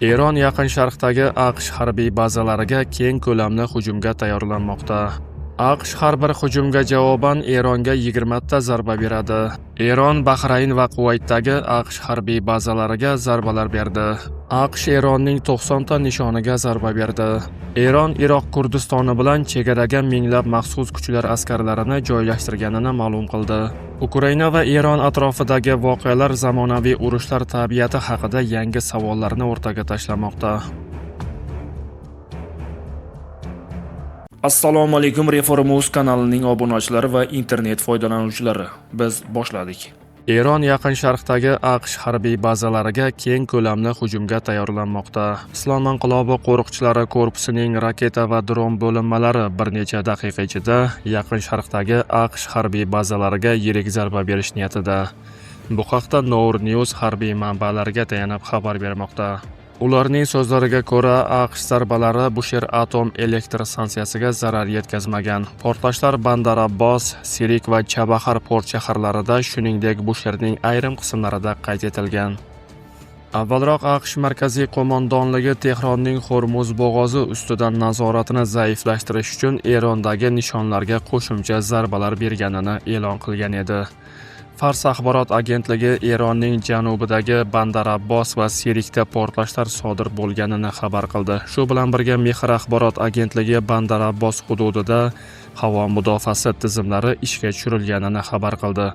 Eron Yaqin Sharqdagi AQSh harbiy bazalariga keng ko'lamli hujumga tayyorlanmoqda. AQSh har bir hujumga javoban Eronga 20 ta zarba beradi. Eron Bahrayn va Kuvaytdagi AQSh harbiy bazalariga zarbalar berdi. AQSh Eronning 90 ta nishoniga zarba berdi. Eron Iroq Kurdistoni bilan chegaraga minglab maxsus kuchlar askarlarini joylashtirganini ma'lum qildi. Ukraina va Eron atrofidagi voqealar zamonaviy urushlar tabiati haqida yangi savollarni o'rtaga tashlamoqda. Assalomu alaykum, Reformuz kanalining obunachilari va internet foydalanuvchilari. Biz boshladik. Eron Yaqin Sharqdagi AQSh harbiy bazalariga keng ko'lamli hujumga tayyorlanmoqda. Islom inqilobi qo'riqchilari korpusining raketa va dron bo'linmalari bir necha daqiqa ichida Yaqin Sharqdagi AQSh harbiy bazalariga yirik zarba berish niyatida. Bu haqda Nour News harbiy manbalariga tayanib xabar bermoqda. Ularning so'zlariga ko'ra, AQSh zarbalari Bushehr atom elektr stansiyasiga zarar yetkazmagan. Portlashlar Bandar Abbos, Sirik va Chabahar port shaharlarida, shuningdek Bushehrning ayrim qismlarida qayd etilgan. Avvalroq AQSh markaziy qo'mondonligi Tehronning Hormuz bo'g'ozi ustidan nazoratini zaiflashtirish uchun Erondagi nishonlarga qo'shimcha zarbalar berganini e'lon qilgan edi. Fars axborot agentligi Eronning janubidagi Bandar Abbos va Sirikda portlashlar sodir bo'lganini xabar qildi. Shu bilan birga Mehr axborot agentligi Bandar Abbos hududida havo mudofaasi tizimlari ishga tushirilganini xabar qildi.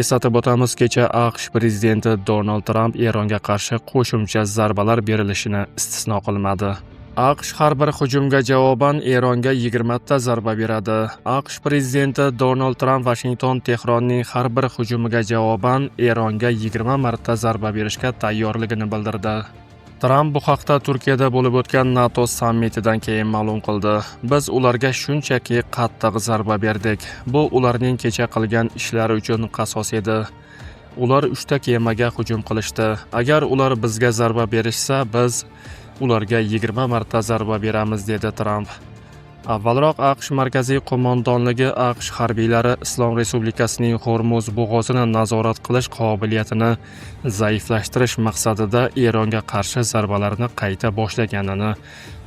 Eslatib o'tamiz, kecha AQSh prezidenti Donald Tramp Eronga qarshi qo'shimcha zarbalar berilishini istisno qilmadi. AQSh har bir hujumga javoban Eronga 20 ta zarba beradi. AQSh prezidenti Donald Tramp Washington Tehronning har bir hujumiga javoban Eronga 20 marta zarba berishga tayyorligini bildirdi. Tramp bu haqda Turkiyada bo'lib o'tgan NATO sammitidan keyin ma'lum qildi. Biz ularga shunchaki qattiq zarba berdik. Bu ularning kecha qilgan ishlari uchun qasos edi. Ular 3 ta kemaga hujum qilishdi. Agar ular bizga zarba berishsa, biz ularga 20 marta zarba beramiz, dedi Tramp. Avvalroq AQSh markaziy qo'mondonligi AQSh harbiylari Islom Respublikasining Hormuz bo'g'ozini nazorat qilish qobiliyatini zaiflashtirish maqsadida Eronga qarshi zarbalarni qayta boshlaganini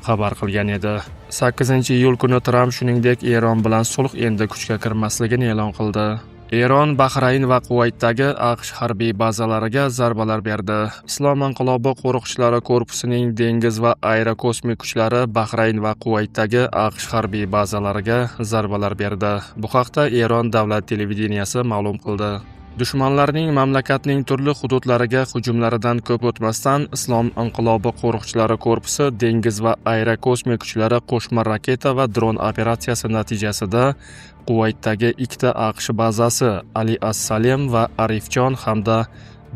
xabar qilgan edi. 8-iyul kuni Tramp shuningdek Eron bilan sulh endi kuchga kirmasligini e'lon qildi. Eron Bahrayn va Kuvaytdagi AQSh harbiy bazalariga zarbalar berdi. Islom inqilobi qo'riqchilari korpusining dengiz va aerokosmik kuchlari Bahrayn va Kuvaytdagi AQSh harbiy bazalariga zarbalar berdi. Bu haqda Eron davlat televideniyasi ma'lum qildi. Dushmanlarning mamlakatning turli hududlariga hujumlaridan ko'p o'tmasdan Islom inqilobi qo'riqchilari korpusi dengiz va aerokosmik kuchlari qo'shma raketa va dron operatsiyasi natijasida Kuvaytdagi 2 ta AQSh bazasi Ali as-Salem va Arifjon hamda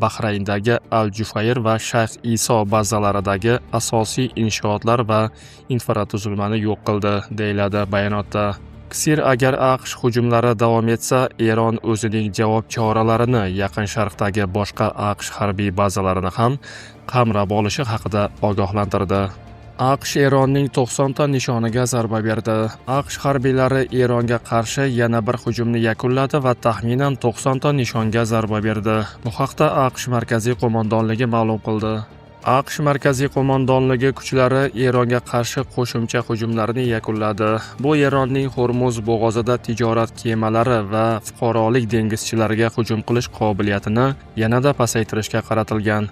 Bahrayndagi Al-Jufayr va Shayx Iso bazalaridagi asosiy inshootlar va infratuzilmani yo'q qildi, deyiladi bayonotda. Agar AQSh hujumlari davom etsa, Eron o'zining javob choralarini Yaqin Sharqdagi boshqa AQSh harbiy bazalarini ham qamrab olishi haqida ogohlantirdi. AQSh Eronning 90 ta nishoniga zarba berdi. AQSh harbiylari Eronga qarshi yana bir hujumni yakunladi va taxminan 90 ta nishonga zarba berdi. Bu haqda AQSh markaziy qo'mondonligi ma'lum qildi. AQSh markaziy qo'mondonligi kuchlari Eronga qarshi qo'shimcha hujumlarni yakunladi. Bu Eronning Hormuz bo'g'ozida tijorat kemalari va fuqarolik dengizchilariga hujum qilish qobiliyatini yanada pasaytirishga qaratilgan.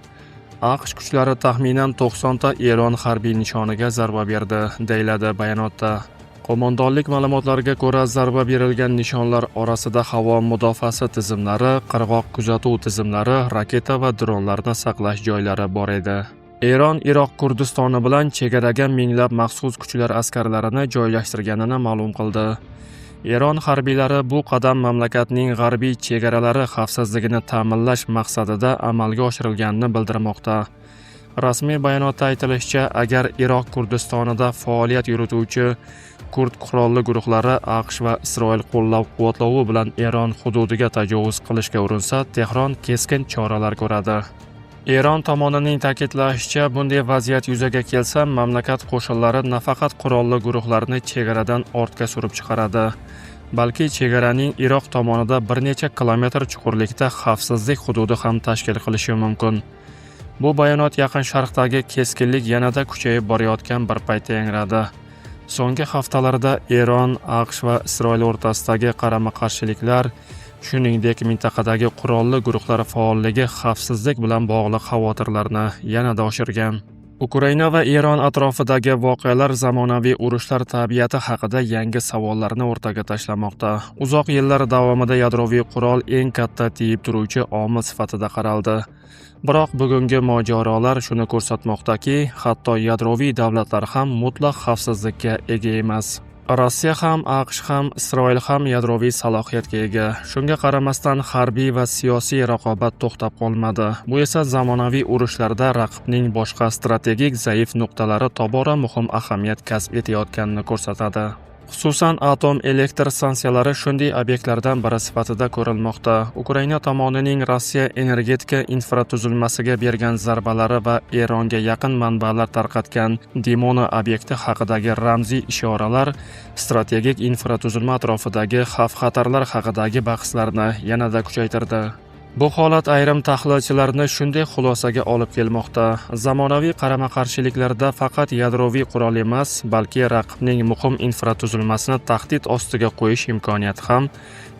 AQSh kuchlari taxminan 90 ta Eron harbiy nishoniga zarba berdi, deyiladi bayonotda. Qo'mondonlik ma'lumotlariga ko'ra, zarba berilgan nishonlar orasida havo mudofaasi tizimlari, qirg'oq kuzatuv tizimlari, raketa va dronlarni saqlash joylari bor edi. Eron Iroq Kurdistoni bilan chegaraga minglab maxsus kuchlar askarlarini joylashtirganini ma'lum qildi. Eron harbiylari bu qadam mamlakatning g'arbiy chegaralari xavfsizligini ta'minlash maqsadida amalga oshirilganini bildirmoqda. Rasmiy bayonotda aytilishicha, agar Iroq Kurdistonida faoliyat yurituvchi kurd qurolli guruhlari AQSh va Isroil qo'llab-quvvatlovi bilan Eron hududiga tajovuz qilishga urinsa, Tehron keskin choralar ko'radi. Eron tomonining ta'kidlashicha, bunday vaziyat yuzaga kelsa, mamlakat qo'shinlari nafaqat qurolli guruhlarni chegaradan ortga surib chiqaradi, balki chegaraning Iroq tomonida bir necha kilometr chuqurlikda xavfsizlik hududi ham tashkil qilishi mumkin. Bu bayonot Yaqin Sharqdagi keskinlik yanada kuchayib borayotgan bir paytda yangradi. So'nggi haftalarda Eron, AQSh va Isroil o'rtasidagi qarama-qarshiliklar, shuningdek mintaqadagi qurolli guruhlar faolligi xavfsizlik bilan bog'liq xavotirlarni yanada oshirgan. Ukraina va Eron atrofidagi voqealar zamonaviy urushlar tabiati haqida yangi savollarni o'rtaga tashlamoqda. Uzoq yillar davomida yadroviy qurol eng katta tiyib turuvchi omil sifatida qaraldi. Biroq bugungi mojarolar shuni ko'rsatmoqdaki, hatto yadroviy davlatlar ham mutlaq xavfsizlikka ega emas. Rossiya ham, AQSh ham, Isroil ham yadroviy salohiyatga ega. Shunga qaramasdan harbiy va siyosiy raqobat to'xtab qolmadi. Bu esa zamonaviy urushlarda raqibning boshqa strategik zaif nuqtalari tobora muhim ahamiyat kasb etayotganini ko'rsatadi. Xususan, atom elektr stansiyalari shunday obyektlardan biri sifatida ko'rilmoqda. Ukraina tomonining Rossiya energetika infratuzilmasiga bergan zarbalari va Eronga yaqin manbalar tarqatgan Dimona obyekti haqidagi ramziy ishoralar strategik infratuzilma atrofidagi xavf-xatarlar haqidagi bahslarni yanada kuchaytirdi. Bu holat ayrim tahlilchilarni shunday xulosaga olib kelmoqda. Zamonaviy qarama-qarshiliklarda faqat yadroviy qurol emas, balki raqibning muhim infratuzilmasini tahdid ostiga qo'yish imkoniyati ham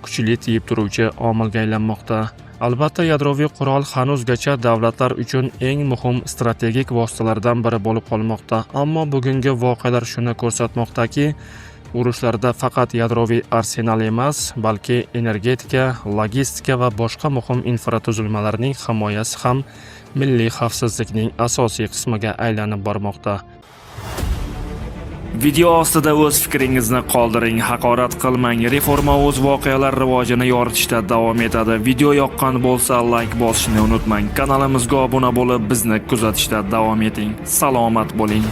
kuchli tiyib turuvchi omilga aylanmoqda. Albatta, yadroviy qurol hanuzgacha davlatlar uchun eng muhim strategik vositalardan biri bo'lib qolmoqda. Ammo bugungi voqealar shuni ko'rsatmoqdaki, urushlarda faqat yadroviy arsenal emas, balki energetika, logistika va boshqa muhim infratuzilmalarning himoyasi ham milliy xavfsizlikning asosiy qismiga aylanib bormoqda. Video ostida o'z fikringizni qoldiring, haqorat qilmang. Reforma o'z voqealar rivojini yoritishda davom etadi. Video yoqqan bo'lsa, like bosishni unutmang. Kanalimizga obuna bo'lib, bizni kuzatishda davom eting. Salomat bo'ling.